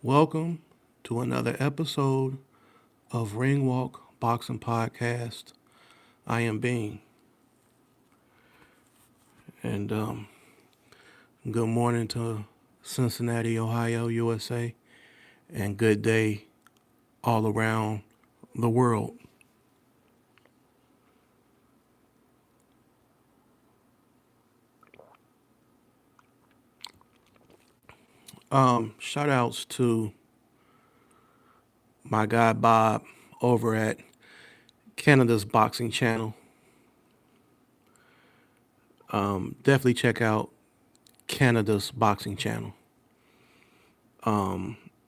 Welcome to another episode of Ring Walk Boxing Podcast. I am Bean. And good morning to Cincinnati, Ohio, USA. And good day all around the world. Shout outs to my guy Bob over at Canada's Boxing Channel. Definitely check out Canada's Boxing Channel.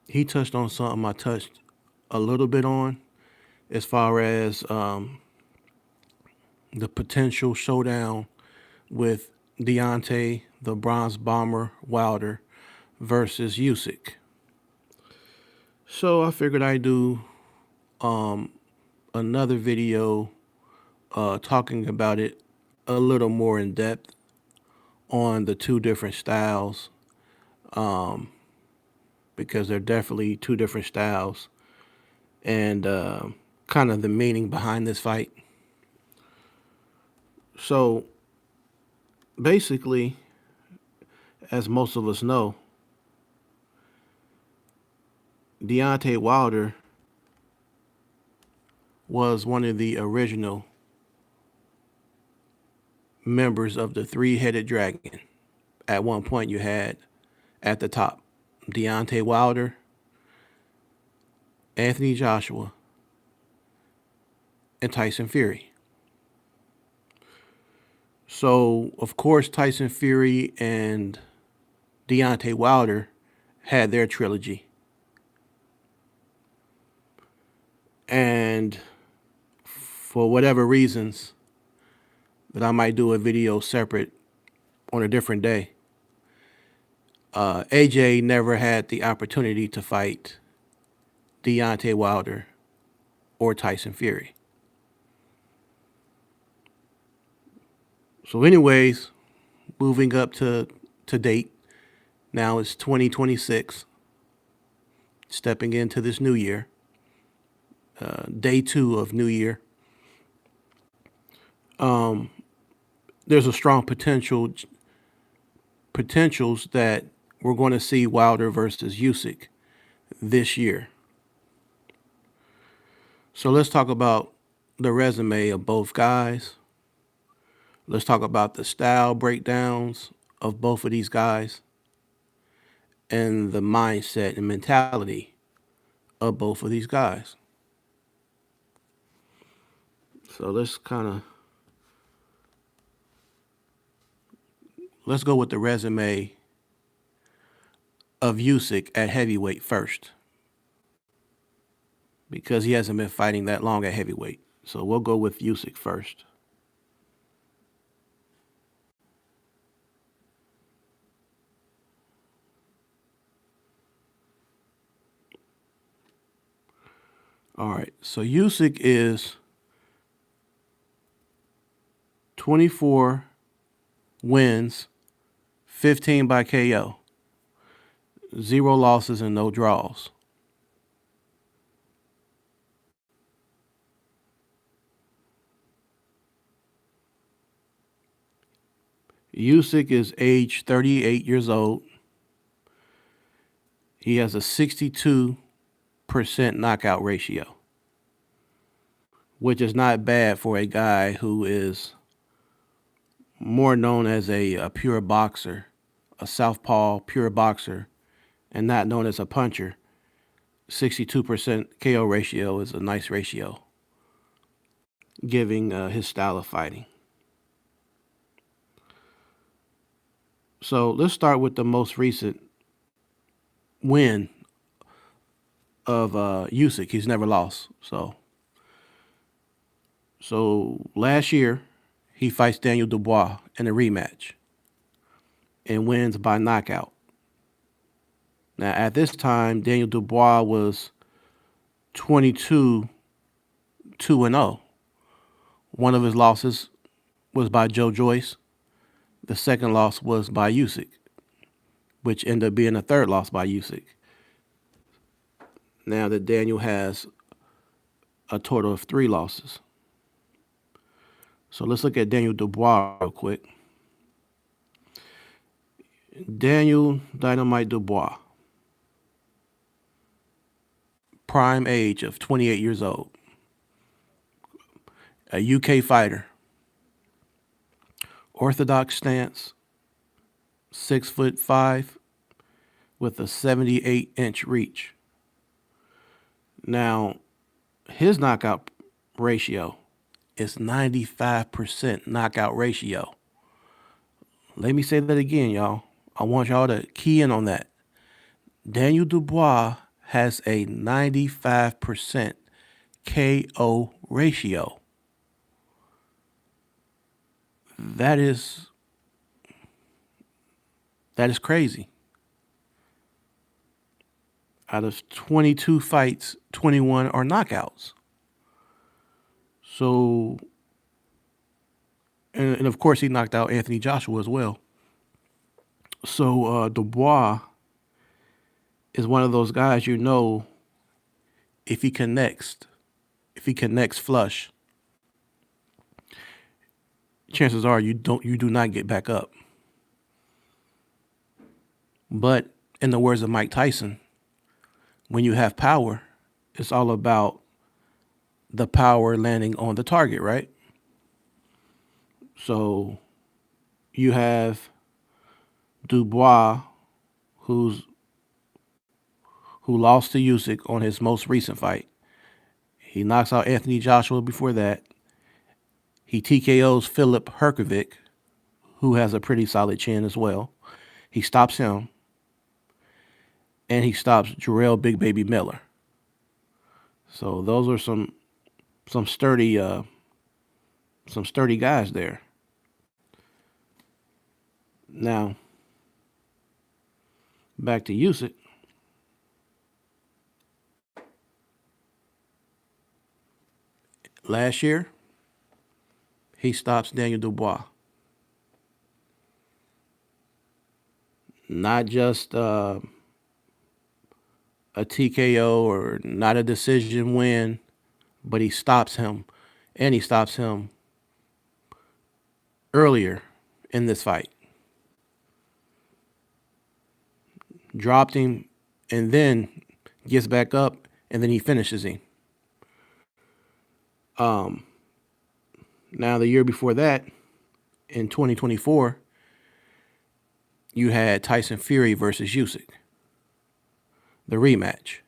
He touched on something I touched a little bit on as far as the potential showdown with Deontay, the Bronze Bomber Wilder, versus Usyk. So I figured I'd do another video talking about it a little more in depth on the two different styles, because they're definitely two different styles, and kind of the meaning behind this fight. So basically, as most of us know, Deontay Wilder was one of the original members of the three-headed dragon. At one point, you had at the top Deontay Wilder, Anthony Joshua, and Tyson Fury. So, of course, Tyson Fury and Deontay Wilder had their trilogy. And for whatever reasons that I might do a video separate on a different day, AJ never had the opportunity to fight Deontay Wilder or Tyson Fury. So anyways, moving up to date, now it's 2026, stepping into this new year, day 2 of New Year. There's a strong potentials that we're going to see Wilder versus Usyk this year. So let's talk about the resume of both guys. Let's talk about the style breakdowns of both of these guys and the mindset and mentality of both of these guys. So let's go with the resume of Usyk at heavyweight first, because he hasn't been fighting that long at heavyweight. So we'll go with Usyk first. All right, so Usyk is 24 wins, 15 by KO, 0 losses and no draws. Usyk is age 38 years old. He has a 62% knockout ratio, which is not bad for a guy who is more known as a pure boxer, a southpaw pure boxer, and not known as a puncher. 62% KO ratio is a nice ratio, giving his style of fighting. So let's start with the most recent win of Usyk. He's never lost. So last year, he fights Daniel Dubois in a rematch and wins by knockout. Now, at this time, Daniel Dubois was 22-2-0. One of his losses was by Joe Joyce. The second loss was by Usyk, which ended up being a third loss by Usyk. now that Daniel has a total of 3 losses. So let's look at Daniel Dubois real quick. Daniel Dynamite Dubois, prime age of 28 years old, a UK fighter, orthodox stance, 6'5", with a 78-inch reach. Now, his knockout ratio is 95% knockout ratio. Let me say that again, y'all. I want y'all to key in on that. Daniel Dubois has a 95% KO ratio. That is crazy. Out of 22 fights, 21 are knockouts. So, and of course, he knocked out Anthony Joshua as well. So, Dubois is one of those guys, if he connects flush, chances are you do not get back up. But in the words of Mike Tyson, when you have power, it's all about the power landing on the target, right? So you have Dubois, who lost to Usyk on his most recent fight. He knocks out Anthony Joshua before that. He TKOs Filip Hrgovic, who has a pretty solid chin as well. He stops him. And he stops Jarrell Big Baby Miller. So those are some sturdy guys there. Now, back to Usyk. Last year, he stops Daniel Dubois. Not just a TKO or not a decision win, but he stops him, and he stops him earlier in this fight. Dropped him, and then gets back up, and then he finishes him. Now the year before that, in 2024, you had Tyson Fury versus Usyk, the rematch.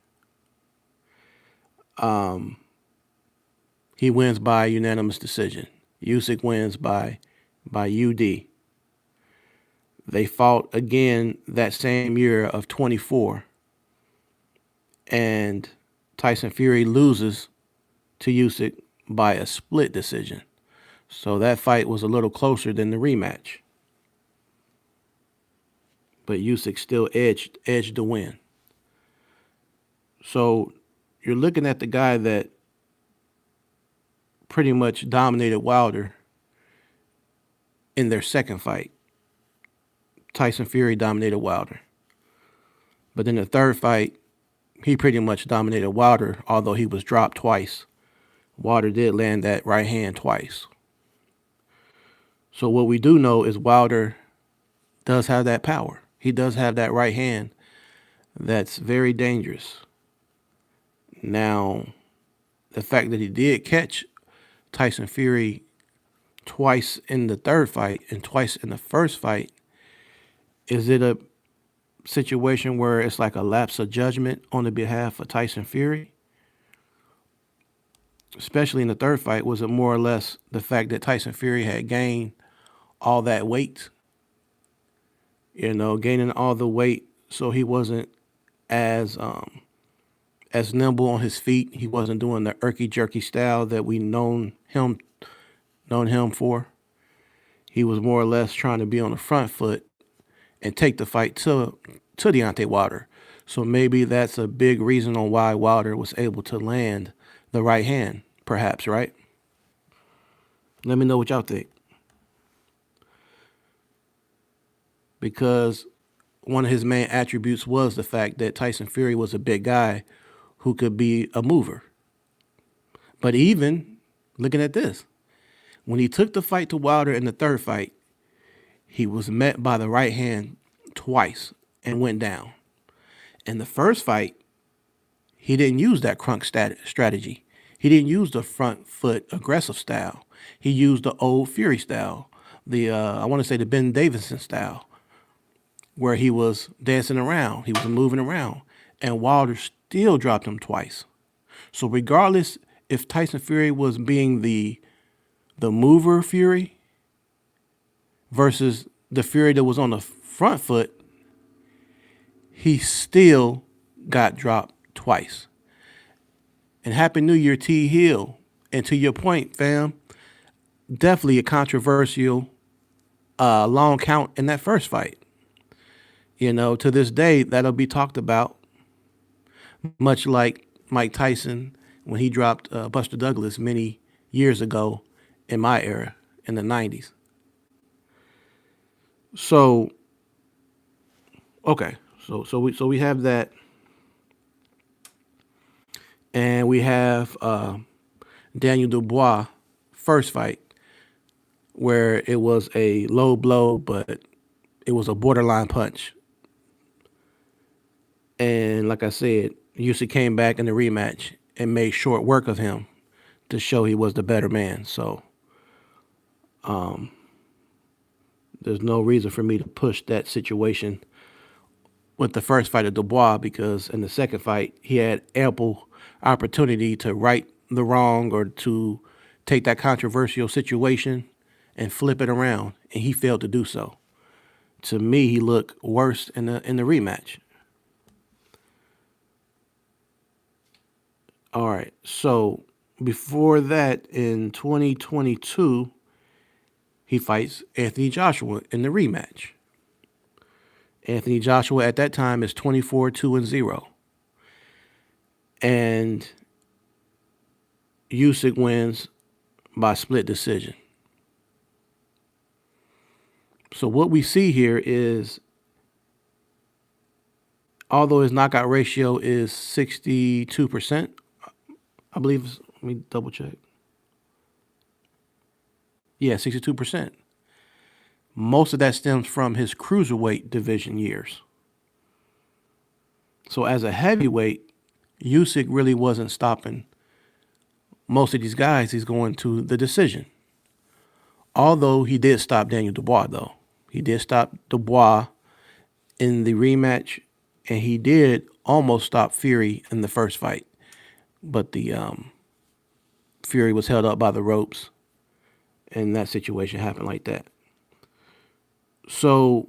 He wins by unanimous decision. Usyk wins by UD. They fought again that same year of 24, and Tyson Fury loses to Usyk by a split decision. So that fight was a little closer than the rematch. But Usyk still edged the win. So you're looking at the guy that pretty much dominated Wilder in their second fight. Tyson Fury dominated Wilder. But in the third fight, he pretty much dominated Wilder, although he was dropped twice. Wilder did land that right hand twice. So what we do know is Wilder does have that power. He does have that right hand that's very dangerous. Now, the fact that he did catch Tyson Fury twice in the third fight and twice in the first fight, is it a situation where it's like a lapse of judgment on the behalf of Tyson Fury? Especially in the third fight, was it more or less the fact that Tyson Fury had gained all that weight? Gaining all the weight, so he wasn't as nimble on his feet. He wasn't doing the irky jerky style that we known him for. He was more or less trying to be on the front foot and take the fight to Deontay Wilder. So maybe that's a big reason on why Wilder was able to land the right hand, perhaps, right? Let me know what y'all think. Because one of his main attributes was the fact that Tyson Fury was a big guy who could be a mover. But even looking at this, when he took the fight to Wilder in the third fight, he was met by the right hand twice and went down. In the first fight, he didn't use that crunk strategy. He didn't use the front foot aggressive style. He used the old Fury style, the I want to say the Ben Davison style, where he was dancing around, he was moving around, and Wilder still dropped him twice. So regardless if Tyson Fury was being the mover Fury versus the Fury that was on the front foot, he still got dropped twice. And Happy New Year, T. Hill. And to your point, fam, definitely a controversial long count in that first fight. You know, to this day, that'll be talked about, much like Mike Tyson when he dropped Buster Douglas many years ago in my era in the 90s. So, okay. So we have that. And we have Daniel Dubois' first fight, where it was a low blow, but it was a borderline punch. And like I said, Usyk came back in the rematch and made short work of him to show he was the better man. So there's no reason for me to push that situation with the first fight of Dubois, because in the second fight, he had ample opportunity to right the wrong or to take that controversial situation and flip it around, and he failed to do so. To me, he looked worse in the rematch. All right, so before that, in 2022, he fights Anthony Joshua in the rematch. Anthony Joshua at that time is 24-2-0. And Usyk wins by split decision. So what we see here is, although his knockout ratio is 62%, I believe, let me double check. Yeah, 62%. Most of that stems from his cruiserweight division years. So as a heavyweight, Usyk really wasn't stopping most of these guys. He's going to the decision. Although he did stop Daniel Dubois, though. He did stop Dubois in the rematch, and he did almost stop Fury in the first fight. But the Fury was held up by the ropes, and that situation happened like that. So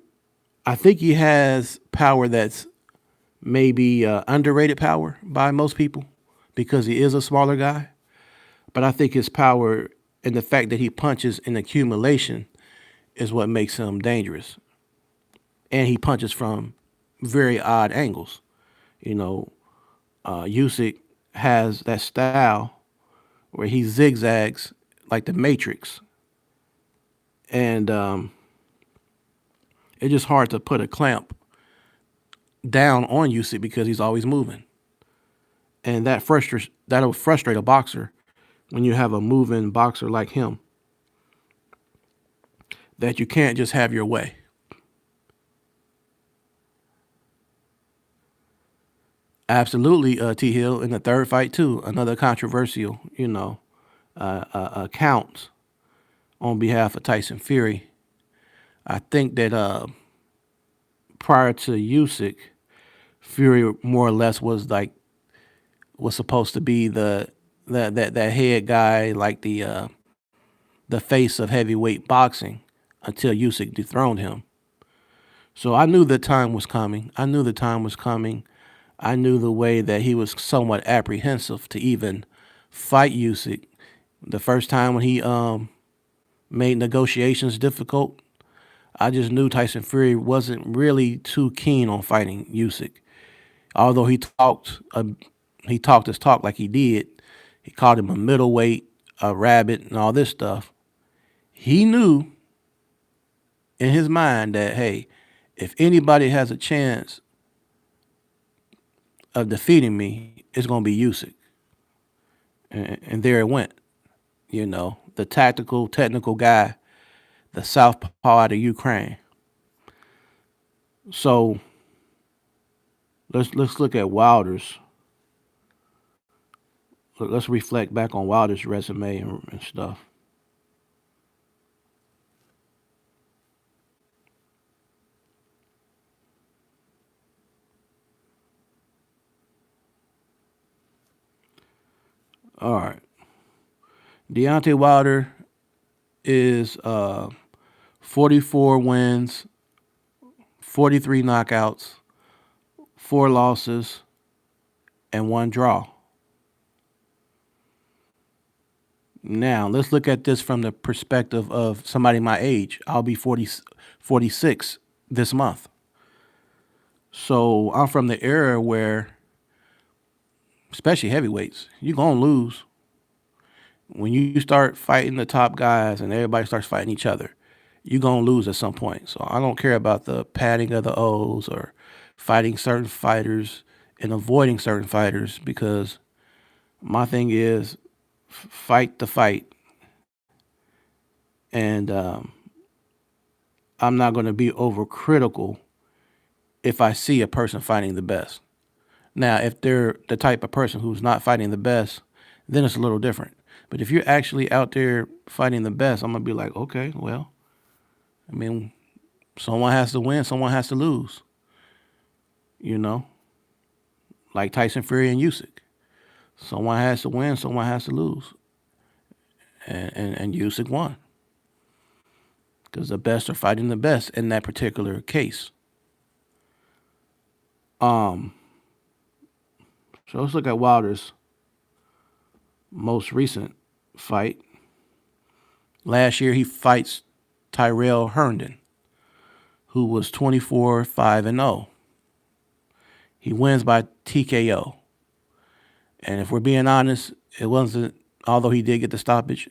I think he has power that's maybe underrated power by most people, because he is a smaller guy. But I think his power and the fact that he punches in accumulation is what makes him dangerous. And he punches from very odd angles. You know, Usyk has that style where he zigzags like the Matrix. And it's just hard to put a clamp down on Usyk because he's always moving. And that'll frustrate a boxer when you have a moving boxer like him, that you can't just have your way. Absolutely, T. Hill in the third fight too, another controversial, count on behalf of Tyson Fury. I think that prior to Usyk, Fury more or less was supposed to be that head guy, like the face of heavyweight boxing, until Usyk dethroned him. So I knew the time was coming. I knew the way that he was somewhat apprehensive to even fight Usyk. The first time when he made negotiations difficult, I just knew Tyson Fury wasn't really too keen on fighting Usyk. Although he talked his talk like he did. He called him a middleweight, a rabbit, and all this stuff. He knew in his mind that, hey, if anybody has a chance of defeating me is going to be Usyk. And there it went. The tactical, technical guy, the southpaw out of Ukraine. So let's look at Wilder's. Let's reflect back on Wilder's resume and stuff. All right. Deontay Wilder is 44 wins, 43 knockouts, 4 losses, and 1 draw. Now, let's look at this from the perspective of somebody my age. I'll be 46 this month. So I'm from the era where, especially heavyweights, you're going to lose. When you start fighting the top guys and everybody starts fighting each other, you're going to lose at some point. So I don't care about the padding of the O's or fighting certain fighters and avoiding certain fighters, because my thing is fight the fight. And I'm not going to be overcritical if I see a person fighting the best. Now, if they're the type of person who's not fighting the best, then it's a little different. But if you're actually out there fighting the best, I'm going to be like, okay, well, I mean, someone has to win, someone has to lose. You know, like Tyson Fury and Usyk. Someone has to win, someone has to lose. And Usyk won. Because the best are fighting the best in that particular case. So let's look at Wilder's most recent fight. Last year he fights Tyrell Herndon, who was 24-5-0. He wins by TKO. And if we're being honest, it wasn't, although he did get the stoppage,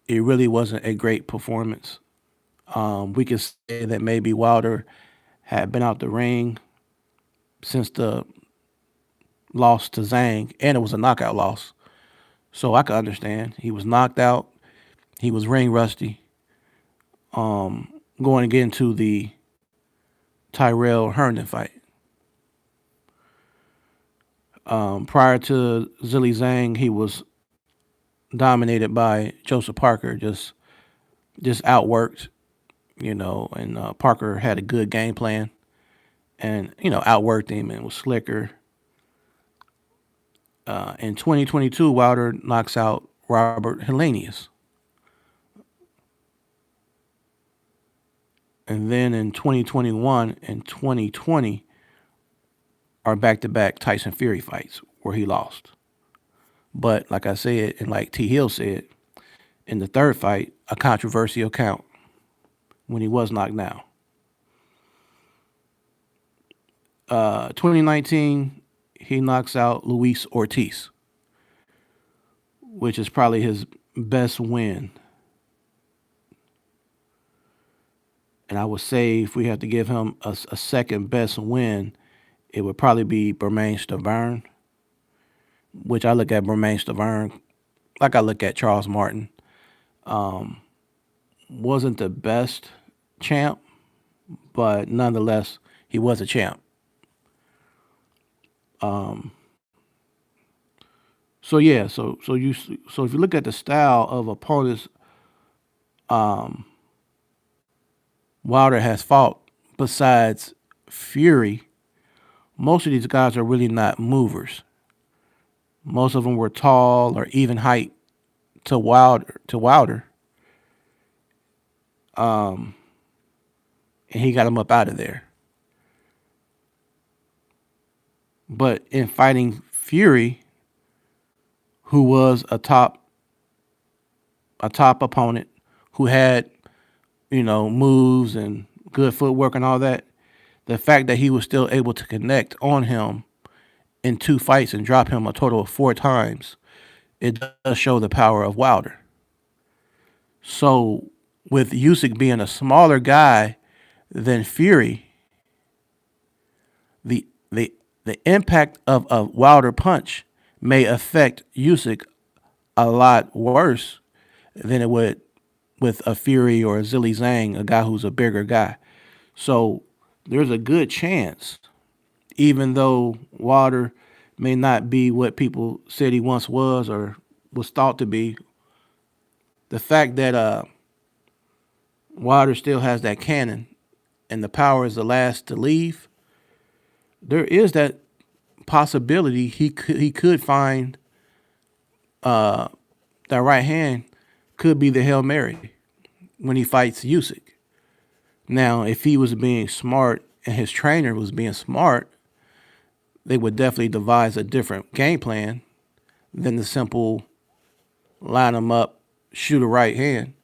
it really wasn't a great performance. We can say that maybe Wilder had been out the ring since the loss to Zhang, and it was a knockout loss. So I can understand. He was knocked out. He was ring rusty. Going to get into the Tyrell Herndon fight. Prior to Zhilei Zhang, he was dominated by Joseph Parker, just outworked, and Parker had a good game plan and, outworked him and was slicker. In 2022, Wilder knocks out Robert Helenius. And then in 2021 and 2020 are back-to-back Tyson Fury fights where he lost. But like I said, and like T. Hill said, in the third fight, a controversial count when he was knocked down. 2019, he knocks out Luis Ortiz, which is probably his best win. And I would say if we had to give him a second best win, it would probably be Bermane Stiverne, which I look at Bermane Stiverne like I look at Charles Martin. Wasn't the best champ, but nonetheless, he was a champ. So yeah, so if you look at the style of opponents, Wilder has fought besides Fury, most of these guys are really not movers. Most of them were tall or even height to Wilder. And he got him up out of there. But in fighting Fury, who was a top opponent, who had, moves and good footwork and all that, the fact that he was still able to connect on him in 2 fights and drop him a total of 4 times, it does show the power of Wilder. So with Usyk being a smaller guy than Fury, the The impact of a Wilder punch may affect Usyk a lot worse than it would with a Fury or a Zilly Zhang, a guy who's a bigger guy. So there's a good chance, even though Wilder may not be what people said he once was or was thought to be, the fact that Wilder still has that cannon and the power is the last to leave, there is that possibility he could find that right hand could be the Hail Mary when he fights Usyk. Now, if he was being smart and his trainer was being smart, they would definitely devise a different game plan than the simple line them up, shoot a right hand.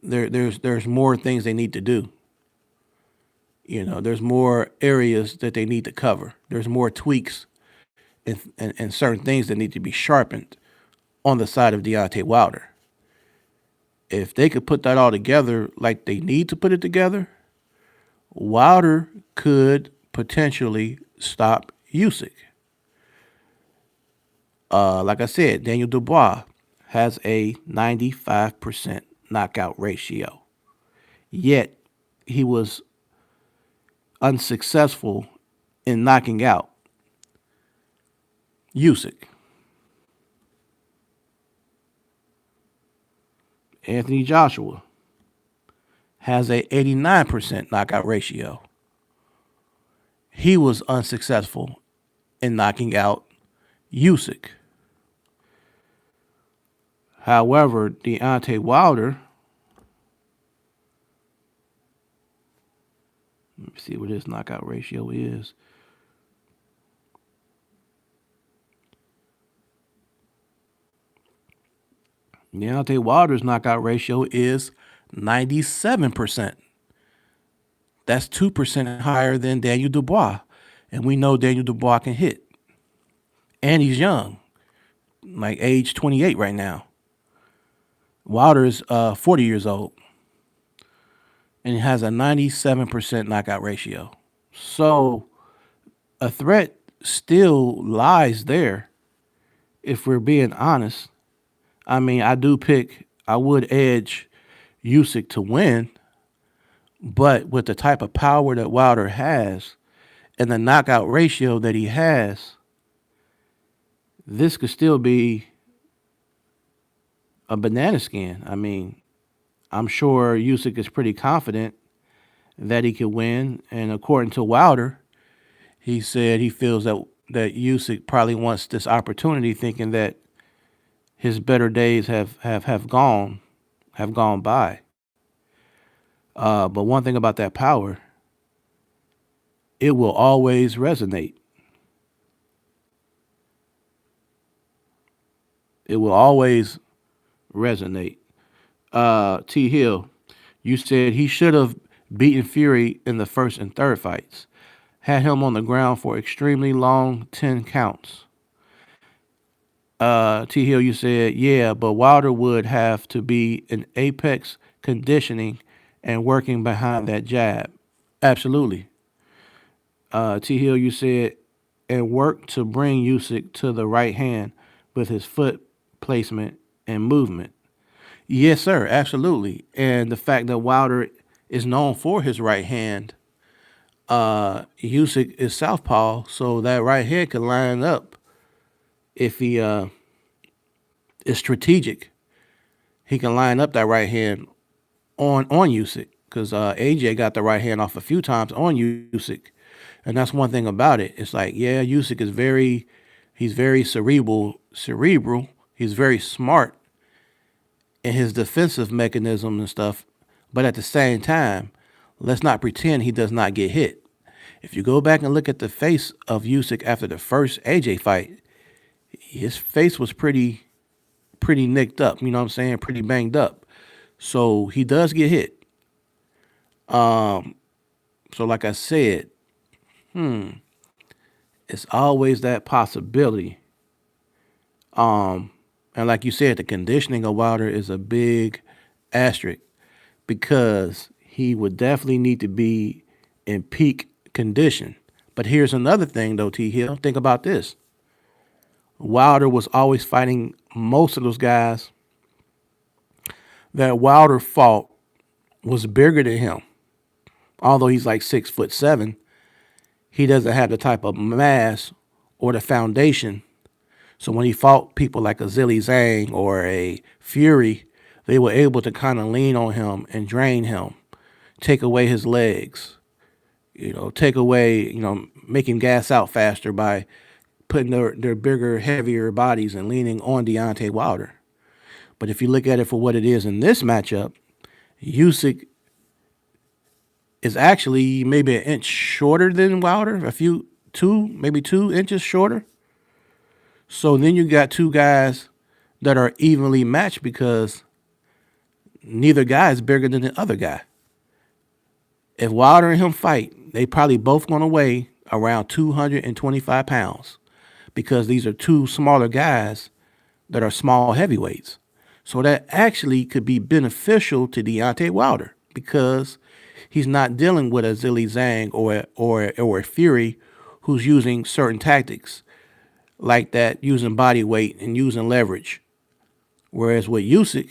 There's more things they need to do. There's more areas that they need to cover. There's more tweaks and certain things that need to be sharpened on the side of Deontay Wilder. If they could put that all together like they need to put it together, Wilder could potentially stop Usyk. Like I said, Daniel Dubois has a 95% knockout ratio. Yet he was unsuccessful in knocking out Usyk. Anthony Joshua has a 89% knockout ratio. He was unsuccessful in knocking out Usyk. However, Deontay Wilder, let me see what his knockout ratio is. Deontay Wilder's knockout ratio is 97%. That's 2% higher than Daniel Dubois. And we know Daniel Dubois can hit. And he's young, like age 28 right now. Wilder is 40 years old. And he has a 97% knockout ratio. So a threat still lies there, if we're being honest. I mean, I would edge Usyk to win, but with the type of power that Wilder has and the knockout ratio that he has, this could still be a banana skin. I mean, I'm sure Usyk is pretty confident that he could win, and according to Wilder, he said he feels that Usyk probably wants this opportunity, thinking that his better days have gone by. But one thing about that power, it will always resonate. It will always resonate. T. Hill, you said he should have beaten Fury in the first and third fights. Had him on the ground for extremely long 10 counts. T. Hill, you said, yeah, but Wilder would have to be in apex conditioning and working behind that jab. Absolutely. T. Hill, you said, and work to bring Usyk to the right hand with his foot placement and movement. Yes, sir, absolutely. And the fact that Wilder is known for his right hand, Usyk is southpaw, so that right hand can line up if he is strategic. He can line up that right hand on Usyk, because AJ got the right hand off a few times on Usyk, and that's one thing about it. It's like, yeah, Usyk is he's very cerebral. He's very smart in his defensive mechanism and stuff, but at the same time, let's not pretend he does not get hit. If you go back and look at the face of Usyk after the first AJ fight, his face was pretty nicked up. You know what I'm saying? Pretty banged up. So he does get hit. So like I said, it's always that possibility. And like you said, the conditioning of Wilder is a big asterisk, because he would definitely need to be in peak condition. But here's another thing, though, T. Hill. Think about this. Wilder was always fighting most of those guys that Wilder fought was bigger than him. Although he's like 6'7", he doesn't have the type of mass or the foundation. So when he fought people like a Zilly Zhang or a Fury, they were able to kind of lean on him and drain him, take away his legs, take away, make him gas out faster by putting their bigger, heavier bodies and leaning on Deontay Wilder. But if you look at it for what it is in this matchup, Usyk is actually maybe an inch shorter than Wilder, maybe 2 inches shorter. So then you got two guys that are evenly matched because neither guy is bigger than the other guy. If Wilder and him fight, they probably both going to weigh around 225 pounds because these are two smaller guys that are small heavyweights. So that actually could be beneficial to Deontay Wilder because he's not dealing with a Zilly Zhang or a Fury who's using certain tactics like that, using body weight and using leverage. Whereas with Usyk,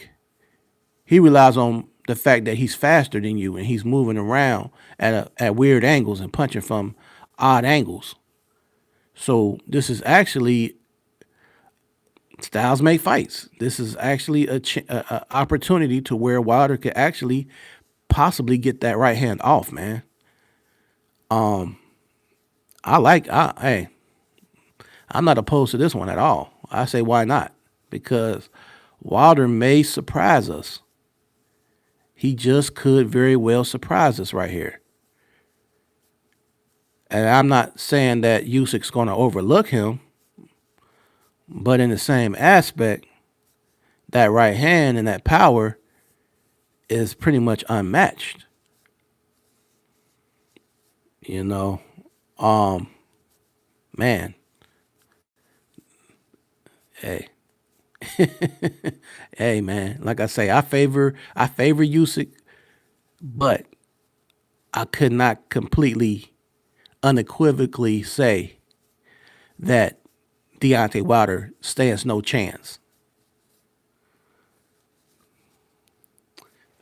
he relies on the fact that he's faster than you and he's moving around at weird angles and punching from odd angles. So this is actually styles make fights. This is actually a opportunity to where Wilder could actually possibly get that right hand off, man. Hey, I'm not opposed to this one at all. I say why not? Because Wilder may surprise us. He just could very well surprise us right here. And I'm not saying that Usyk's going to overlook him, but in the same aspect, that right hand and that power is pretty much unmatched. Man. Hey. Hey, man. Like I say, I favor Usyk, but I could not completely, unequivocally say that Deontay Wilder stands no chance.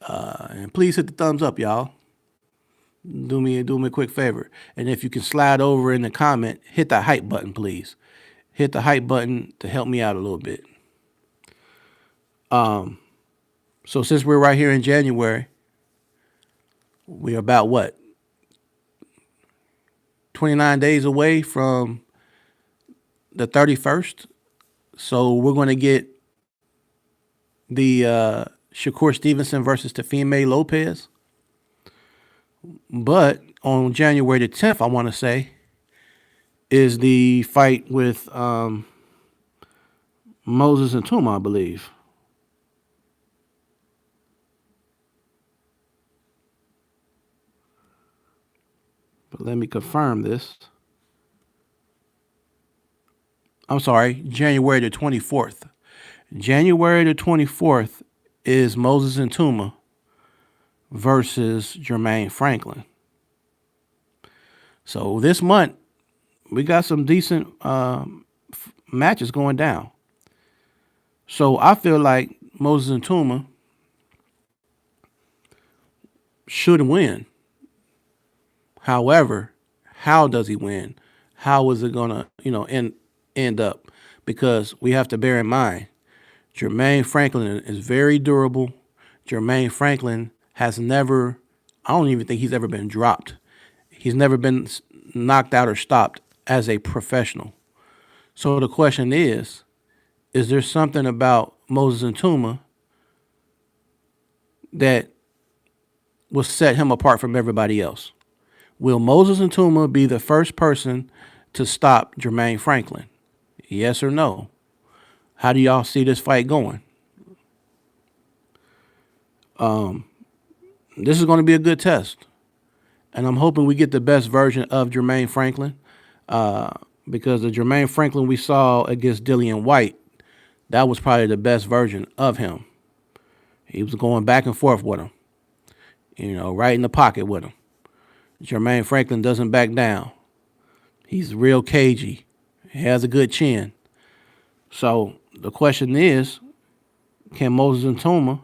And please hit the thumbs up, y'all. Do me a quick favor. And if you can slide over in the comment, hit the hype button, please. Hit the hype button to help me out a little bit. So since we're right here in January, we're about what? 29 days away from the 31st. So we're going to get the Shakur Stevenson versus Teofima Lopez. But on January the 10th, I want to say, is the fight with Moses and Tuma, I believe. But let me confirm this. I'm sorry, January the 24th. January the 24th is Moses and Tuma versus Jermaine Franklin. So this month, we got some decent matches going down. So I feel like Moses and Tuma should win. However, how does he win? How is it gonna, end up? Because we have to bear in mind, Jermaine Franklin is very durable. Jermaine Franklin has never, I don't even think he's ever been dropped. He's never been knocked out or stopped as a professional. So the question is there something about Moses and Tuma that will set him apart from everybody else? Will Moses and Tuma be the first person to stop Jermaine Franklin? Yes or no? How do y'all see this fight going? This is going to be a good test. And I'm hoping we get the best version of Jermaine Franklin. Because the Jermaine Franklin we saw against Dillian White, that was probably the best version of him. He was going back and forth with him. Right in the pocket with him. Jermaine Franklin doesn't back down. He's real cagey. He has a good chin. So the question is, can Moses and Tuma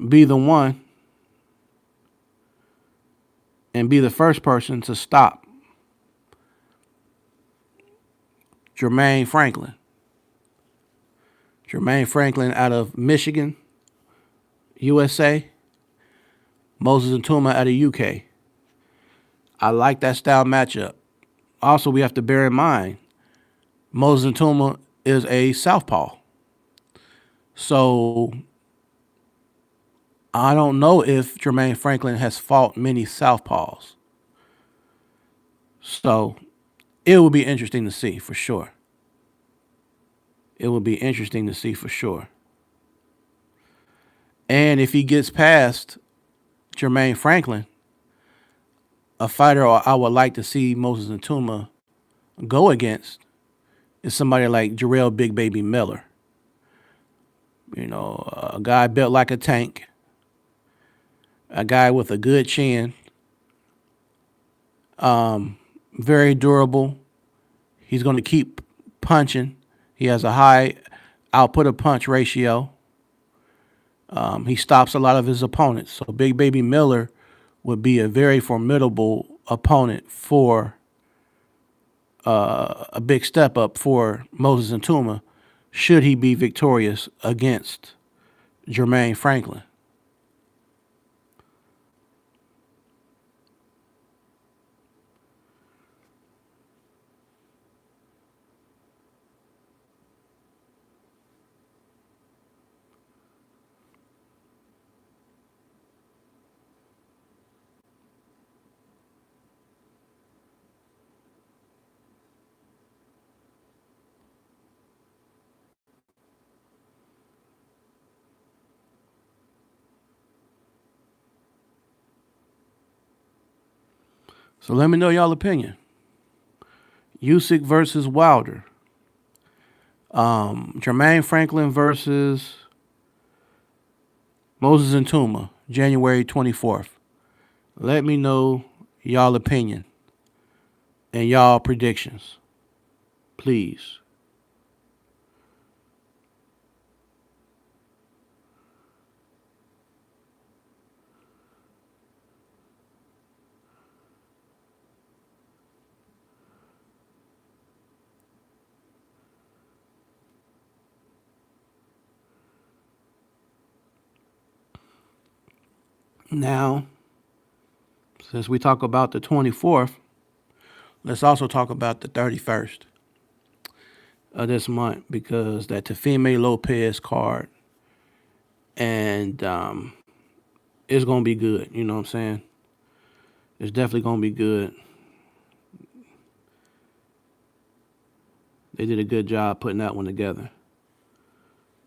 be the one and be the first person to stop Jermaine Franklin? Jermaine Franklin out of Michigan, USA. Moses and Tuma out of UK. I like that style matchup. Also, we have to bear in mind Moses and Tuma is a southpaw. So I don't know if Jermaine Franklin has fought many southpaws. So it will be interesting to see for sure. It will be interesting to see for sure. And if he gets past Jermaine Franklin, a fighter I would like to see Moses and Tuma go against is somebody like Jarrell Big Baby Miller. You know, a guy built like a tank, a guy with a good chin, very durable. He's going to keep punching. He has a high output of punch ratio. He stops a lot of his opponents. So Big Baby Miller would be a very formidable opponent for a big step up for Moses and Tuma should he be victorious against Jermaine Franklin. So let me know y'all opinion. Usyk versus Wilder. Jermaine Franklin versus Moses and Tuma, January 24th. Let me know y'all opinion and y'all predictions, please. Now, since we talk about the 24th, let's also talk about the 31st of this month because that Teofima Lopez card and it's gonna be good. You know what I'm saying? It's definitely gonna be good. They did a good job putting that one together.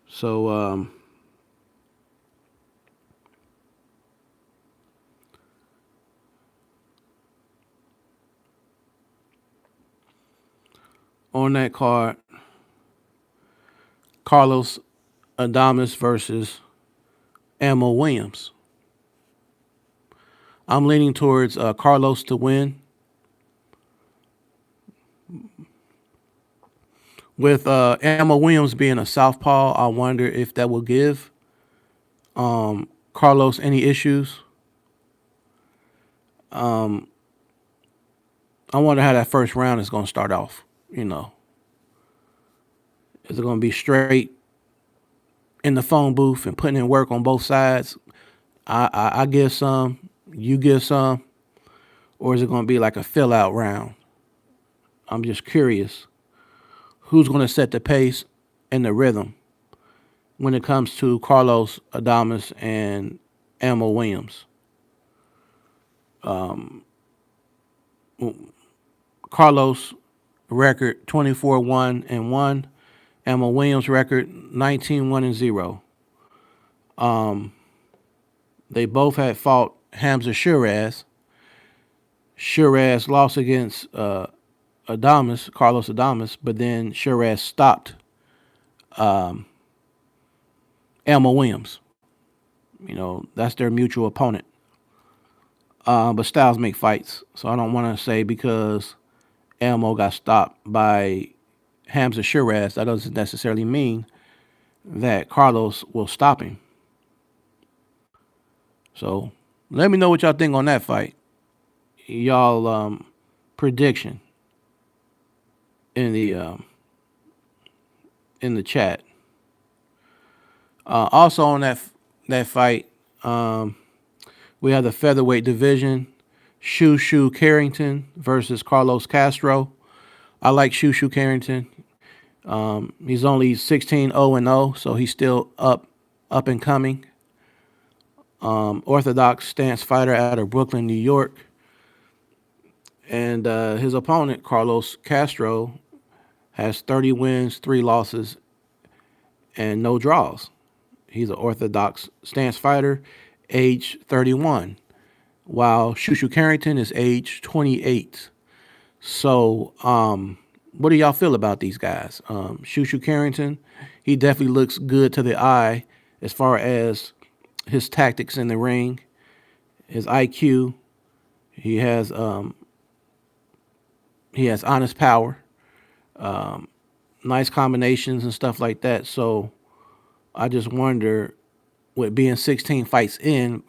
So on that card, Carlos Adames versus Ammo Williams. I'm leaning towards Carlos to win. With Ammo Williams being a southpaw, I wonder if that will give Carlos any issues. I wonder how that first round is going to start off. You know, is it going to be straight in the phone booth and putting in work on both sides? I give some, you give some, or is it going to be like a fill out round? I'm just curious who's going to set the pace and the rhythm when it comes to Carlos Adames and Ammo Williams. Carlos record 24-1-1. Ammo Williams record 19-1-0. They both had fought Hamza Shiraz. Shiraz lost against Adames, Carlos Adames, but then Shiraz stopped Ammo Williams. You know, that's their mutual opponent. But styles make fights, so I don't want to say because Elmo got stopped by Hamza Shiraz, that doesn't necessarily mean that Carlos will stop him. So let me know what y'all think on that fight. Y'all prediction in the chat. Also on that fight, we have the featherweight division. Shushu Carrington versus Carlos Castro. I like Shushu Carrington. He's only 16-0-0, so he's still up and coming. Orthodox stance fighter out of Brooklyn, New York. And his opponent, Carlos Castro, has 30 wins, 3 losses, and no draws. He's an orthodox stance fighter, age 31, while Shushu Carrington is age 28. So, what do y'all feel about these guys? Shushu Carrington, he definitely looks good to the eye as far as his tactics in the ring, his IQ. He has honest power, nice combinations and stuff like that. So I just wonder, with being 16 fights in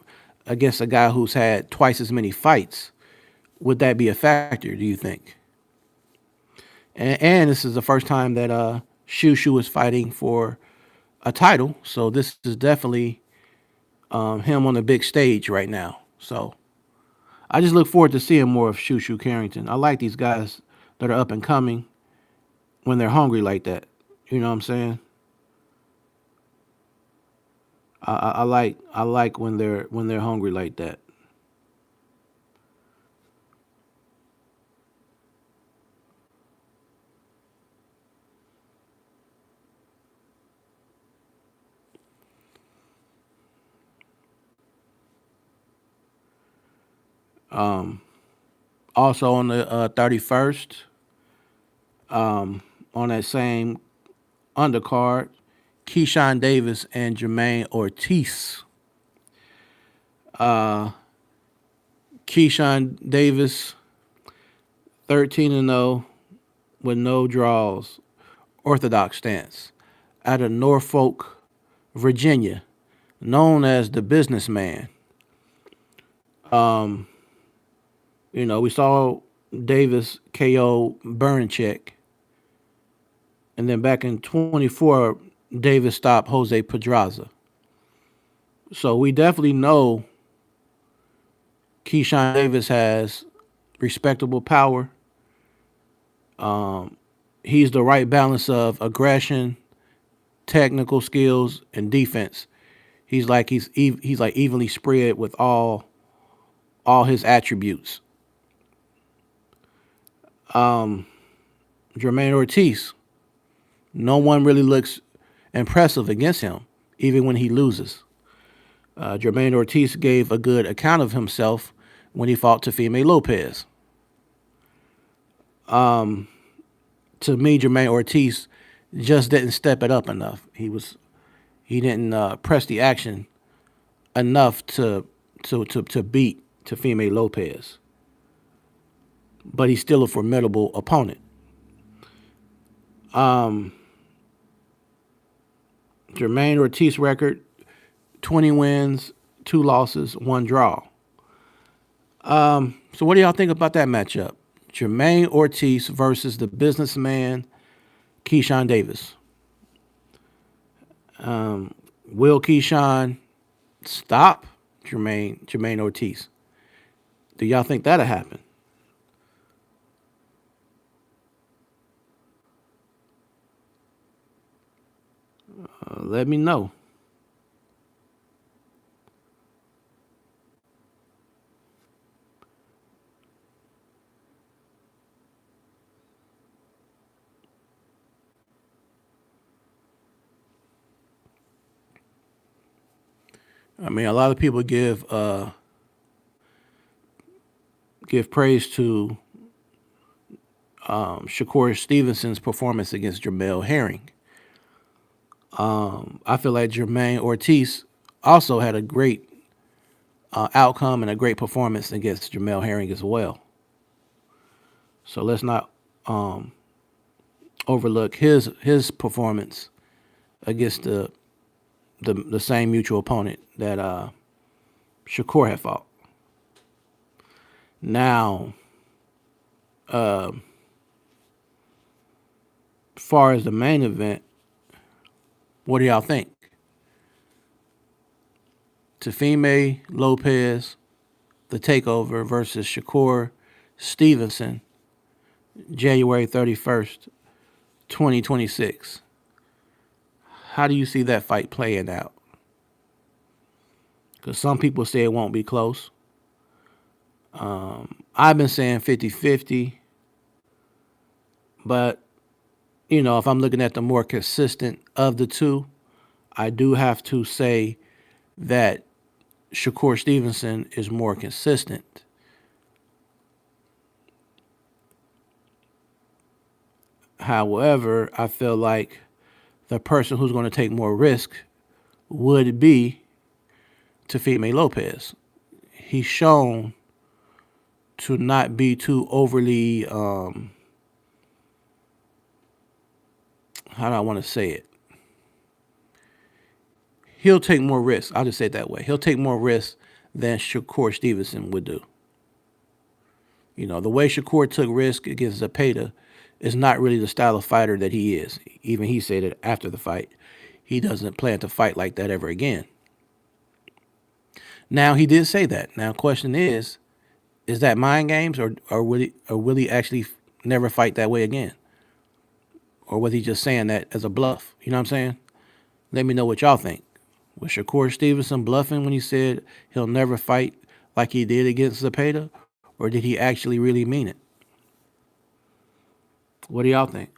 against a guy who's had twice as many fights, would that be a factor, do you think? And this is the first time that Shushu is fighting for a title. So this is definitely him on the big stage right now. So I just look forward to seeing more of Shushu Carrington. I like these guys that are up and coming when they're hungry like that. You know what I'm saying? I like when they're hungry like that. Also on the 31st, on that same undercard, Keyshawn Davis and Jermaine Ortiz. Keyshawn Davis, 13-0 with no draws, orthodox stance, out of Norfolk, Virginia, known as the businessman. We saw Davis KO Burnchek, and then back in 24, Davis stopped Jose Pedraza. So we definitely know Keyshawn Davis has respectable power. He's the right balance of aggression, technical skills, and defense. He's like evenly spread with all his attributes. Jermaine Ortiz, no one really looks impressive against him, even when he loses. Jermaine Ortiz gave a good account of himself when he fought Teofima Lopez. To me, Jermaine Ortiz just didn't step it up enough. He didn't press the action enough to beat Teofima Lopez. But he's still a formidable opponent. Jermaine Ortiz record: 20 wins, 2 losses, 1 draw. So what do y'all think about that matchup? Jermaine Ortiz versus the businessman Keyshawn Davis. Will Keyshawn stop Jermaine Ortiz? Do y'all think that'll happen? Let me know. I mean, a lot of people give praise to Shakur Stevenson's performance against Jamel Herring. I feel like Jermaine Ortiz also had a great outcome and a great performance against Jamel Herring as well. So let's not overlook his performance against the same mutual opponent that Shakur had fought. Now, as far as the main event, what do y'all think? Teofima Lopez, the takeover versus Shakur Stevenson, January 31st, 2026. How do you see that fight playing out? Because some people say it won't be close. I've been saying 50-50, but if I'm looking at the more consistent of the two, I do have to say that Shakur Stevenson is more consistent. However, I feel like the person who's going to take more risk would be Teofima Lopez. He's shown to not be too overly, how do I want to say it? He'll take more risks. I'll just say it that way. He'll take more risks than Shakur Stevenson would do. The way Shakur took risk against Zepeda is not really the style of fighter that he is. Even he said it after the fight. He doesn't plan to fight like that ever again. Now, he did say that. Now, question is that mind games, or will he actually never fight that way again? Or was he just saying that as a bluff? You know what I'm saying? Let me know what y'all think. Was Shakur Stevenson bluffing when he said he'll never fight like he did against Zepeda? Or did he actually really mean it? What do y'all think?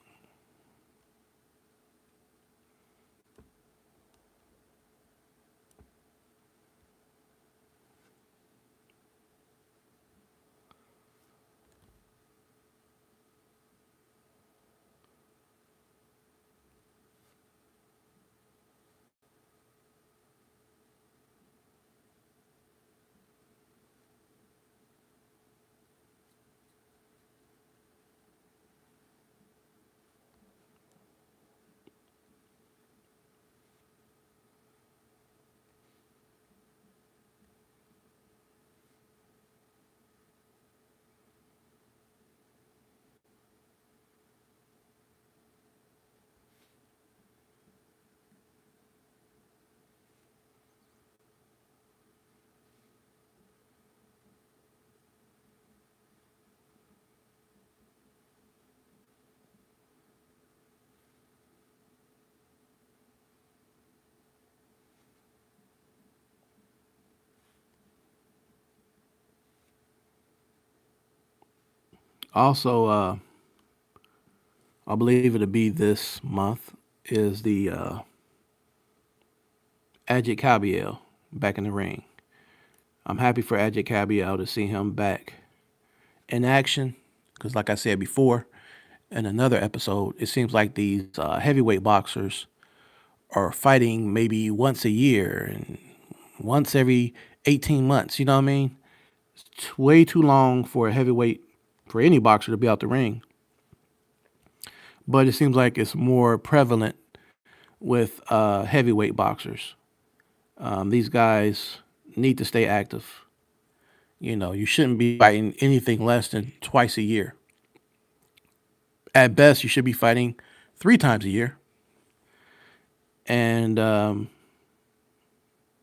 Also, I believe it'll be this month, is the Ajit Cabiel back in the ring. I'm happy for Ajit Cabiel to see him back in action because, like I said before in another episode, it seems like these heavyweight boxers are fighting maybe once a year and once every 18 months. You know what I mean? It's way too long for a heavyweight, for any boxer to be out the ring. But it seems like it's more prevalent with heavyweight boxers. These guys need to stay active. You shouldn't be fighting anything less than twice a year. At best, you should be fighting 3 times a year. And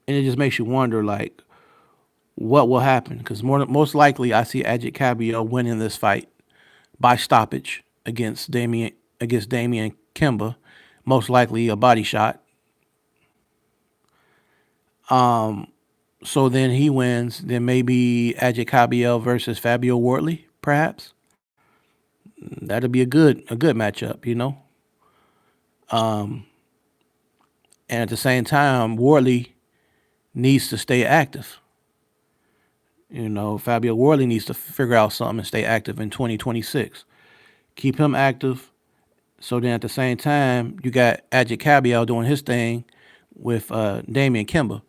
it just makes you wonder, like, what will happen? Because most likely, I see Ajit Cabiel winning this fight by stoppage against Damian Kimba. Most likely a body shot. So then he wins. Then maybe Ajit Cabiel versus Fabio Wardley, perhaps. That'll be a good matchup. And at the same time, Wardley needs to stay active. Fabio Wardley needs to figure out something and stay active in 2026. Keep him active. So then at the same time, you got Ajit Cabiel doing his thing with Damian Kimba.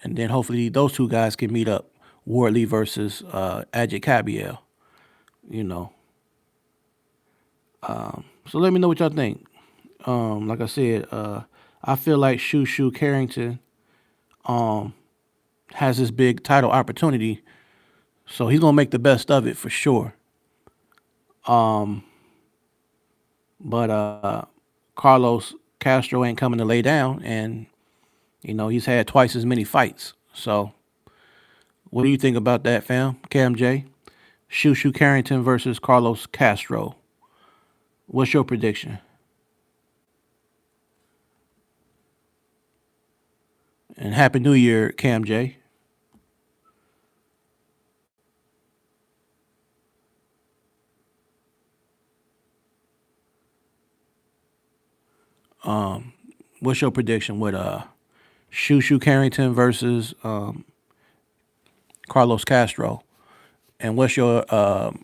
And then hopefully those two guys can meet up Wardley versus Ajit Cabiel. You know, so let me know what y'all think. Like I said, I feel like Shushu Carrington has this big title opportunity, so he's gonna make the best of it for sure. But Carlos Castro ain't coming to lay down, and he's had twice as many fights. So, what do you think about that, fam? Cam J, Shushu Carrington versus Carlos Castro. What's your prediction? And Happy New Year, Cam J. What's your prediction with Shushu Carrington versus Carlos Castro? And what's your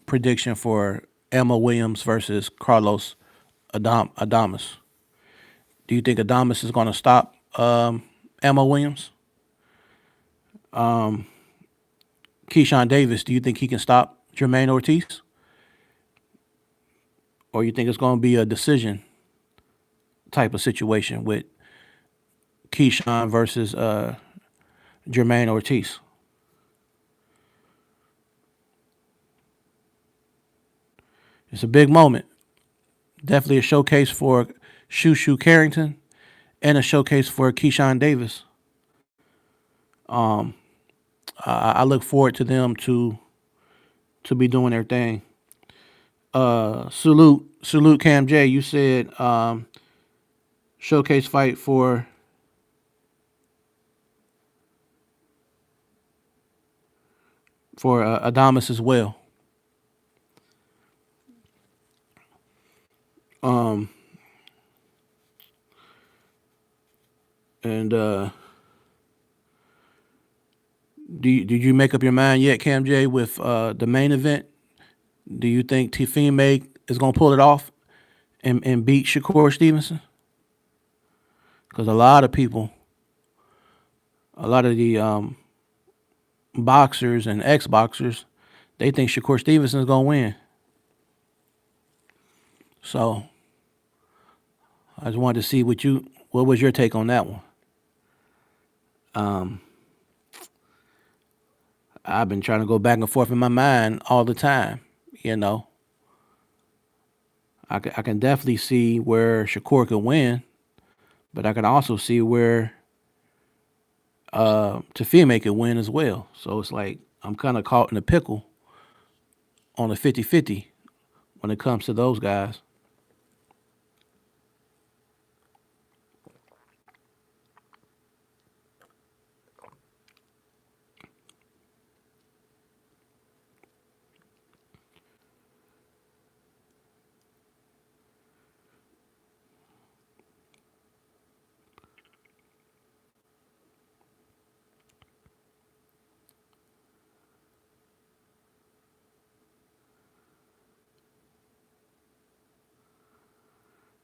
prediction for Emma Williams versus Carlos Adamas? Do you think Adamas is going to stop Emma Williams? Keyshawn Davis, do you think he can stop Jermaine Ortiz? Or you think it's going to be a decision type of situation with Keyshawn versus Jermaine Ortiz? It's a big moment. Definitely a showcase for Shushu Carrington and a showcase for Keyshawn Davis. I look forward to them to be doing their thing. Salute Cam J. You said showcase fight for Adamas as well. And did you make up your mind yet, Cam J, with the main event? Do you think Teofima is gonna pull it off and beat Shakur Stevenson? Because a lot of the boxers and ex boxers, they think Shakur Stevenson is gonna win. So I just wanted to see what was your take on that one. I've been trying to go back and forth in my mind all the time. You know, I can definitely see where Shakur could win, but I can also see where Teofima could win as well. So it's like I'm kind of caught in a pickle on a 50-50 when it comes to those guys.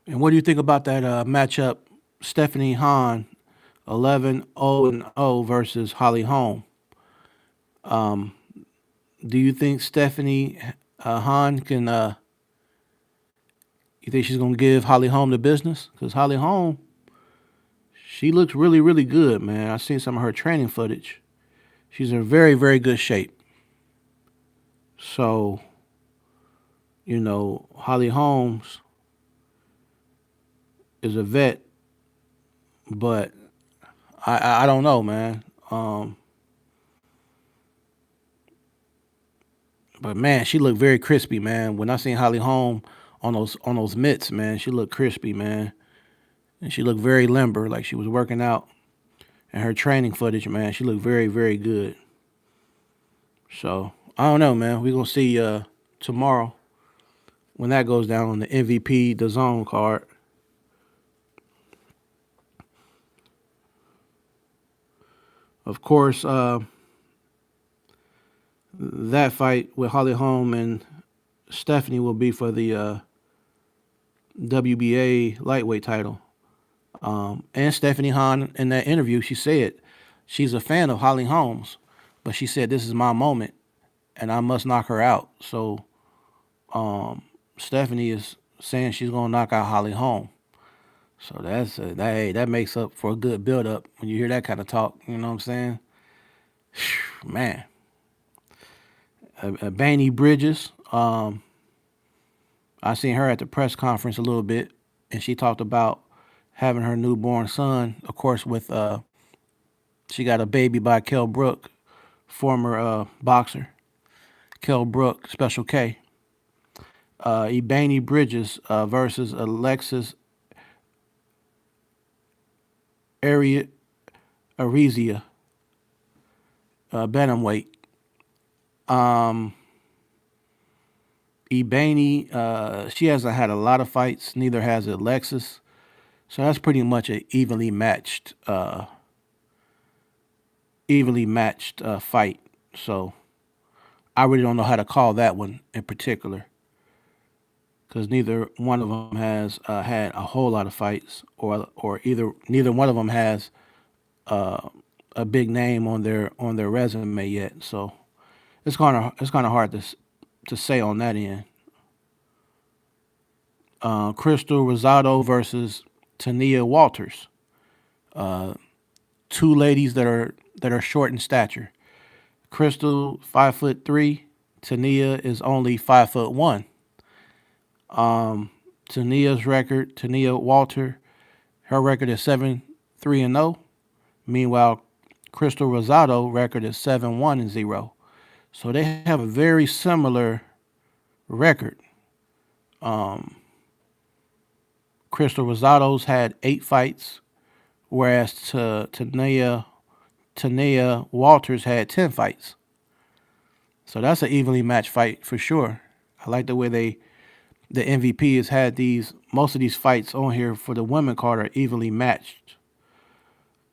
And what do you think about that matchup, Stephanie Hahn, 11-0-0 versus Holly Holm? Do you think Stephanie Hahn can? You think she's gonna give Holly Holm the business? Because Holly Holm, she looks really, really good, man. I've seen some of her training footage. She's in very, very good shape. So, Holly Holmes is a vet, but I don't know, man. But man, she looked very crispy, man. When I seen Holly Holm on those mitts, man, she looked crispy, man, and she looked very limber, like she was working out. And her training footage, man, she looked very, very good. So I don't know, man. We gonna see tomorrow when that goes down on the MVP the zone card. Of course, that fight with Holly Holm and Stephanie will be for the WBA lightweight title. And Stephanie Hahn, in that interview, she said she's a fan of Holly Holmes. but she said this is my moment and I must knock her out. So Stephanie is saying she's gonna knock out Holly Holm. So that makes up for a good build up when you hear that kind of talk. You know what I'm saying? Man, Baney Bridges. I seen her at the press conference a little bit, and she talked about having her newborn son. Of course, with she got a baby by Kell Brook, former boxer. Kell Brook, Special K. Ebony Bridges versus Alexis Ari- Arizia, bantamweight. Um, Ebony, she hasn't had a lot of fights. Neither has Alexis. So that's pretty much an evenly matched fight. So I really don't know how to call that one in particular because neither one of them has had a whole lot of fights, or either neither one of them has a big name on their resume yet. So it's kind of hard to say on that end. Crystal Rosado versus Tania Walters, two ladies that are short in stature. Crystal 5'3", Tania is only 5'1". Tania's record, Tania Walter, her record is 7-3-0. Meanwhile, Crystal Rosado record is 7-1-0. So they have a very similar record. Crystal Rosado's had 8 fights, whereas Tania Walters had 10 fights. So that's an evenly matched fight for sure. I like the way the MVP has had most of these fights on here for the women card are evenly matched.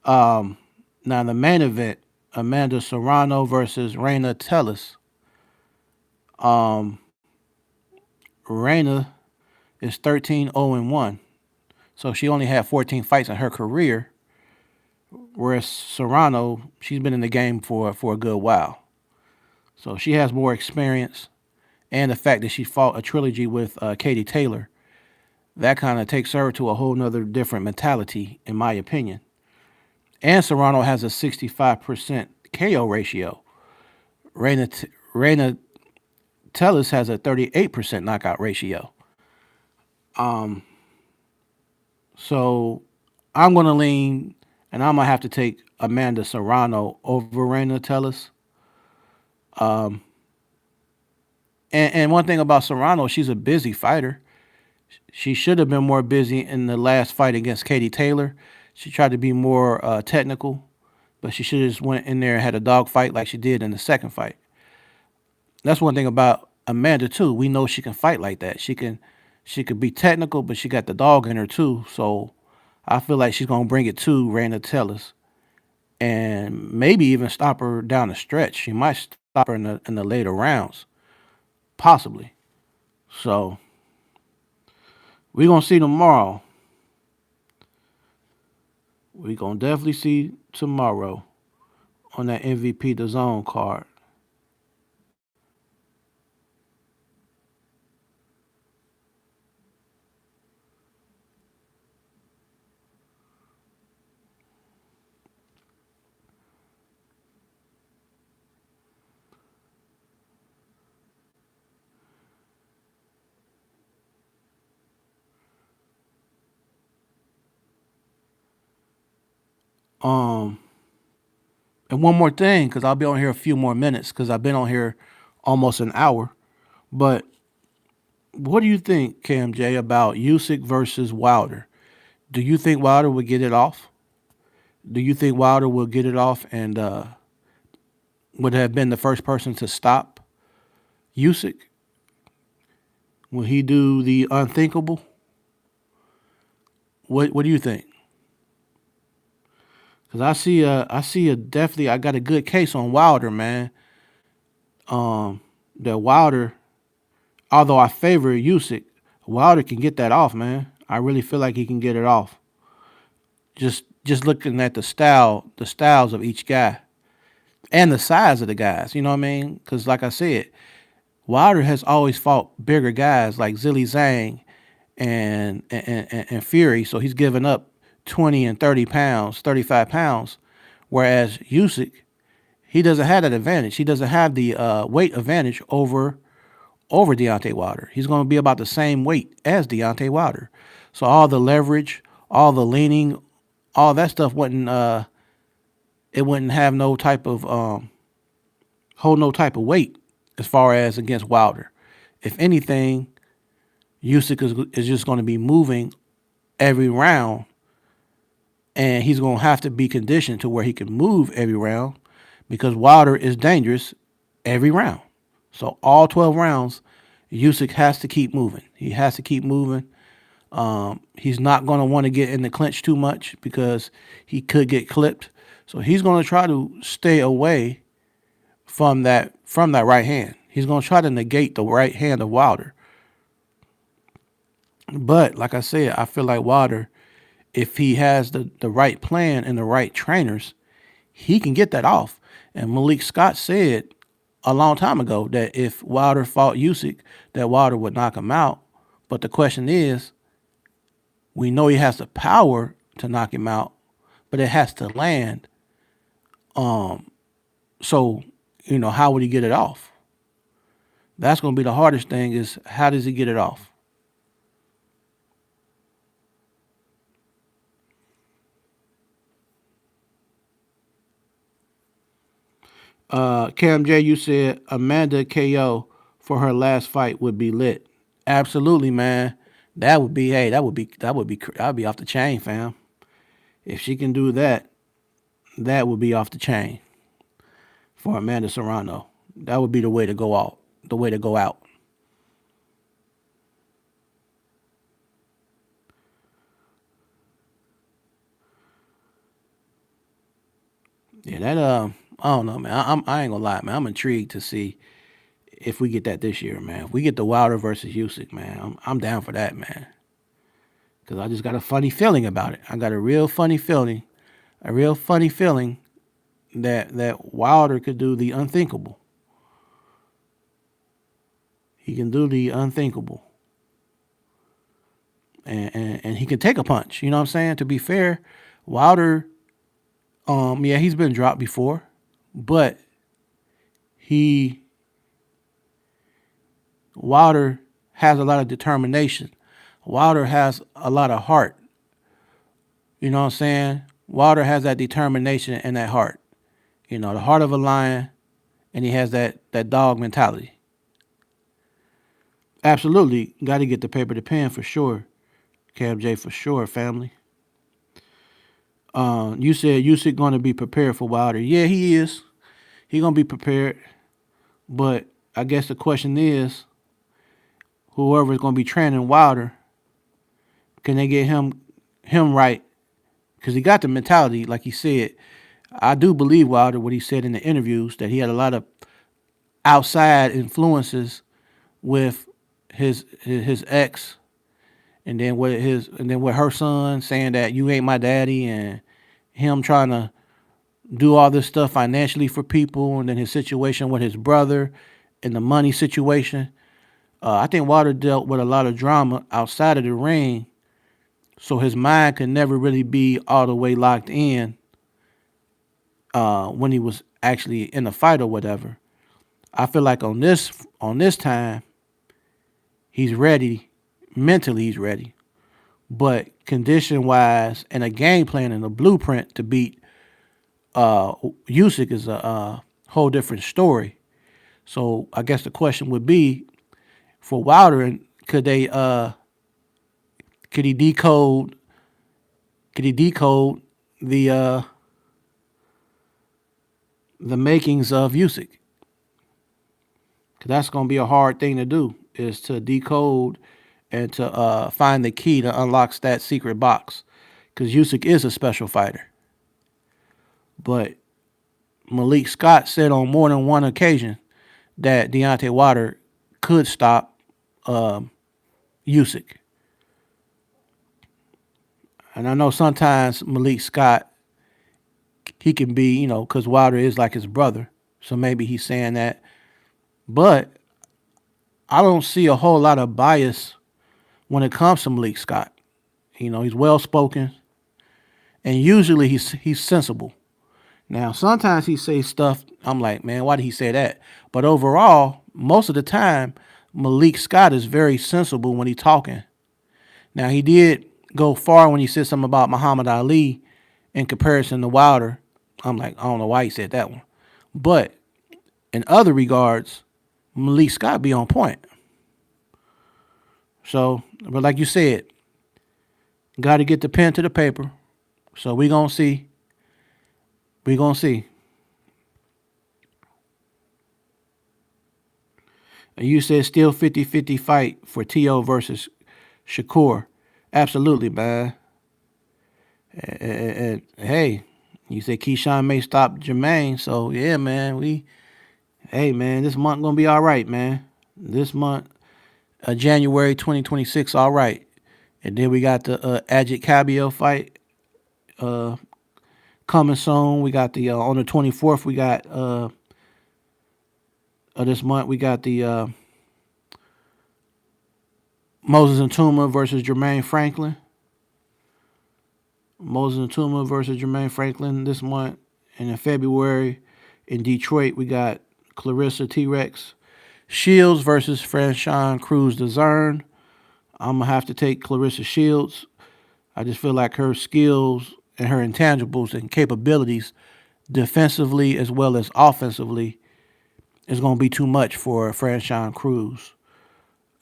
Now the main event, Amanda Serrano versus Reina Tellis. Reina is 13-0-1. So she only had 14 fights in her career, whereas Serrano, she's been in the game for a good while. So she has more experience, and the fact that she fought a trilogy with Katie Taylor, that kind of takes her to a whole nother different mentality, in my opinion. And Serrano has a 65% KO ratio. Reina Tellis has a 38% knockout ratio. So I'm going to lean, and I'm going to have to take Amanda Serrano over Reina Tellis. And one thing about Serrano, she's a busy fighter. She should have been more busy in the last fight against Katie Taylor. She tried to be more technical, but she should have just went in there and had a dog fight like she did in the second fight. That's one thing about Amanda too. We know she can fight like that. She could be technical, but she got the dog in her too. So I feel like she's gonna bring it to Reina Tellis and maybe even stop her down the stretch. She might stop her in the later rounds, possibly. So we're gonna see tomorrow. We're gonna definitely see tomorrow on that MVP the zone card. Um, and one more thing, because I'll be on here a few more minutes, because I've been on here almost an hour. But what do you think, KMJ, about Usyk versus Wilder? Do you think Wilder would get it off? Do you think Wilder will get it off and would have been the first person to stop Usyk? Will he do the unthinkable? What do you think? Because I see a definitely I got a good case on Wilder, man. That Wilder, although I favor Usyk, Wilder can get that off, man. I really feel like he can get it off. Just looking at the styles of each guy. and the size of the guys. You know what I mean? Because like I said, Wilder has always fought bigger guys like Zilly Zhang and Fury, so he's given up 20 and 30 pounds, 35 pounds, whereas Usyk, he doesn't have that advantage. He doesn't have the weight advantage over Deontay Wilder. He's going to be about the same weight as Deontay Wilder. So all the leverage, all the leaning, all that stuff wouldn't it wouldn't have no type of hold no type of weight as far as against Wilder. If anything, Usyk is just going to be moving every round, and he's going to have to be conditioned to where he can move every round because Wilder is dangerous every round. So all 12 rounds, Usyk has to keep moving. He has to keep moving. He's not going to want to get in the clinch too much because he could get clipped. So he's going to try to stay away from that right hand. He's going to try to negate the right hand of Wilder. But like I said, I feel like Wilder, if he has the right plan and the right trainers, he can get that off. And Malik Scott said a long time ago that if Wilder fought Usyk, that Wilder would knock him out. But the question is, we know he has the power to knock him out, but it has to land. So, how would he get it off? That's going to be the hardest thing is how does he get it off? Cam J, you said Amanda KO for her last fight would be lit. Absolutely, man. That would be that would be off the chain, fam. If she can do that, that would be off the chain for Amanda Serrano. That would be the way to go out. The way to go out. Yeah, that I don't know, man. I ain't gonna lie, man. I'm intrigued to see if we get that this year, man. If we get the Wilder versus Usyk, man, I'm down for that, man. Cause I just got a funny feeling about it. I got a real funny feeling that Wilder could do the unthinkable. He can do the unthinkable, and he can take a punch. You know what I'm saying? To be fair, Wilder, yeah, he's been dropped before, but he Wilder has a lot of determination. Wilder has a lot of heart. You know what I'm saying? Wilder has that determination and that heart. The heart of a lion, and he has that dog mentality. Absolutely, got to get the paper to pen for sure. Cab J for sure, family. You said Usyk going to be prepared for Wilder. Yeah, he is. He gonna be prepared, but I guess the question is, whoever's gonna be training Wilder, can they get him right? Because he got the mentality, like he said. I do believe Wilder what he said in the interviews that he had a lot of outside influences with his ex, and then with her son saying that you ain't my daddy, and him trying to do all this stuff financially for people, and then his situation with his brother and the money situation. I think Wilder dealt with a lot of drama outside of the ring, so his mind could never really be all the way locked in when he was actually in a fight or whatever. I feel like on this time, he's ready. Mentally, he's ready. But condition wise and a game plan and a blueprint to beat Usyk is a whole different story. So I guess the question would be for Wilder, could they could he decode the uh, the makings of Usyk? Because that's gonna be a hard thing to do is to decode and to find the key to unlock that secret box. Because Usyk is a special fighter. But Malik Scott said on more than one occasion that Deontay Wilder could stop Usyk. And I know sometimes Malik Scott he can be, because Wilder is like his brother. So maybe he's saying that. But I don't see a whole lot of bias when it comes to Malik Scott. He's well spoken, and usually he's sensible. Now, sometimes he says stuff, I'm like, man, why did he say that? But overall, most of the time, Malik Scott is very sensible when he's talking. Now, he did go far when he said something about Muhammad Ali in comparison to Wilder. I'm like, I don't know why he said that one. But in other regards, Malik Scott be on point. So, but like you said, got to get the pen to the paper. So we going to see. We going to see. And you said still 50-50 fight for T.O. versus Shakur. Absolutely, man. And hey, you said Keyshawn may stop Jermaine. So, yeah, man, hey, man, this month going to be all right, man. This month, January 2026, all right. And then we got the Ajit Cabio fight coming soon. We got the, on the 24th, we got, this month, we got the Moses Ntuma versus Jermaine Franklin. Moses Ntuma versus Jermaine Franklin this month. And in February, in Detroit, we got Clarissa T-Rex Shields versus Franchon Cruz DeZern. I'm going to have to take Clarissa Shields. I just feel like her skills and her intangibles and capabilities defensively as well as offensively is going to be too much for Franchon Cruz.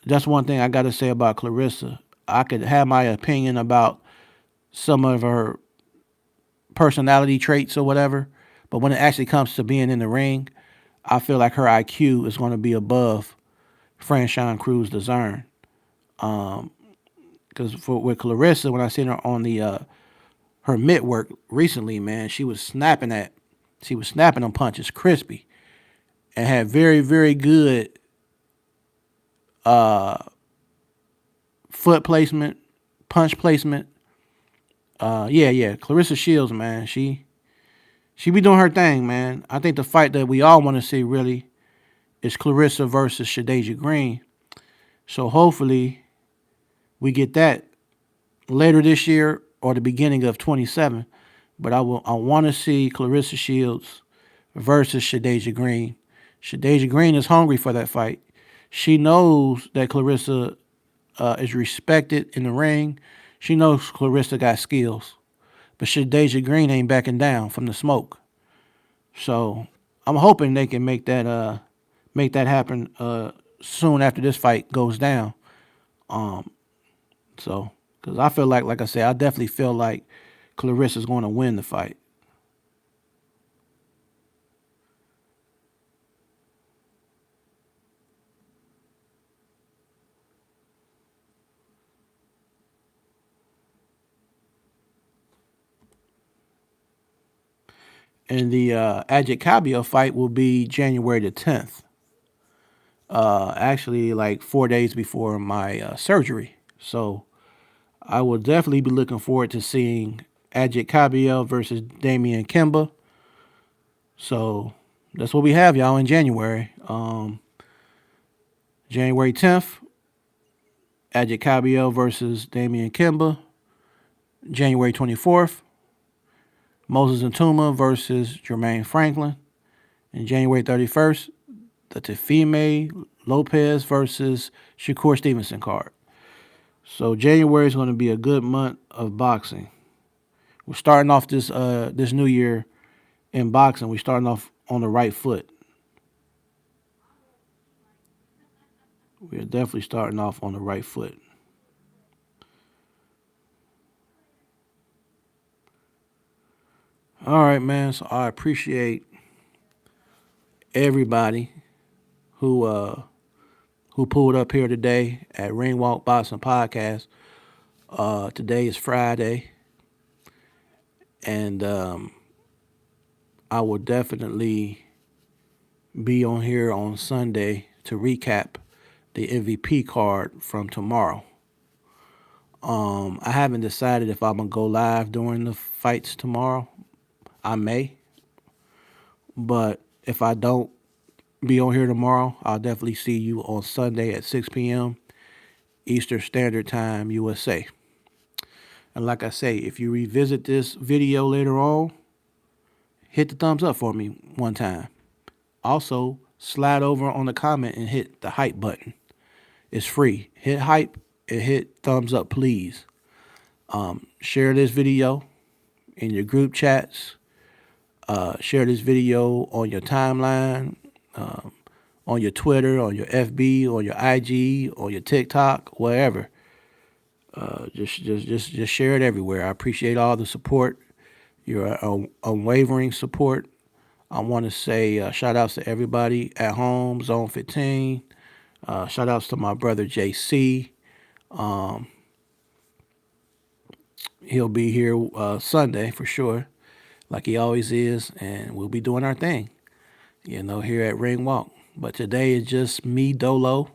That's one thing I got to say about Clarissa. I could have my opinion about some of her personality traits or whatever, but when it actually comes to being in the ring, I feel like her IQ is going to be above Franchon Cruz DeZern. Because with Clarissa, when I seen her on the her mitt work recently, man, she was snapping them punches crispy, and had very, very good foot placement, punch placement. Yeah. Clarissa Shields, man, she be doing her thing, man. I think the fight that we all want to see really is Clarissa versus Shadeja Green. So hopefully we get that later this year or the beginning of 27. But I want to see Clarissa Shields versus Shadeja Green. Shadeja Green is hungry for that fight. She knows that Clarissa is respected in the ring. She knows Clarissa got skills. But Shadeja Green ain't backing down from the smoke. So I'm hoping they can make that happen soon after this fight goes down. So because I feel like I said, I definitely feel like Clarissa's going to win the fight. And the Ajit Cabio fight will be January the 10th. Actually, like 4 days before my surgery. So I will definitely be looking forward to seeing Ajit Cabio versus Damian Kimba. So that's what we have, y'all, in January. January 10th, Ajit Cabio versus Damian Kimba. January 24th, Moses Ntuma versus Jermaine Franklin. And January 31st, the Teofima Lopez versus Shakur Stevenson card. So January is going to be a good month of boxing. We're starting off this new year in boxing. We're starting off on the right foot. We're definitely starting off on the right foot. All right, man. So I appreciate everybody who pulled up here today at Ringwalk Boxing Podcast. Today is Friday, and I will definitely be on here on Sunday to recap the MVP card from tomorrow. I haven't decided if I'm gonna go live during the fights tomorrow. I may. But if I don't be on here tomorrow, I'll definitely see you on Sunday at 6 p.m. Eastern Standard Time, USA. And like I say, if you revisit this video later on, hit the thumbs up for me one time. Also, slide over on the comment and hit the hype button. It's free. Hit hype and hit thumbs up, please. Share this video in your group chats. Share this video on your timeline, on your Twitter, on your FB, on your IG, on your TikTok, wherever. Just share it everywhere. I appreciate all the support, your unwavering support. I want to say shout outs to everybody at home, Zone 15. Shout outs to my brother JC. He'll be here Sunday for sure, like he always is, and we'll be doing our thing, here at Ring Walk. But today is just me, Dolo,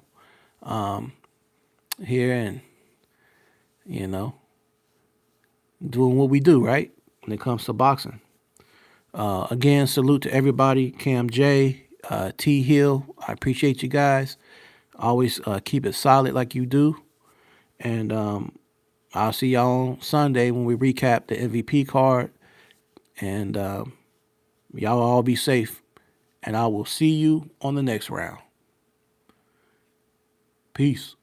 here and, doing what we do, right? When it comes to boxing. Again, salute to everybody. Cam J, T Hill, I appreciate you guys. Always keep it solid like you do. And I'll see y'all on Sunday when we recap the MVP card. And y'all all be safe. And I will see you on the next round. Peace.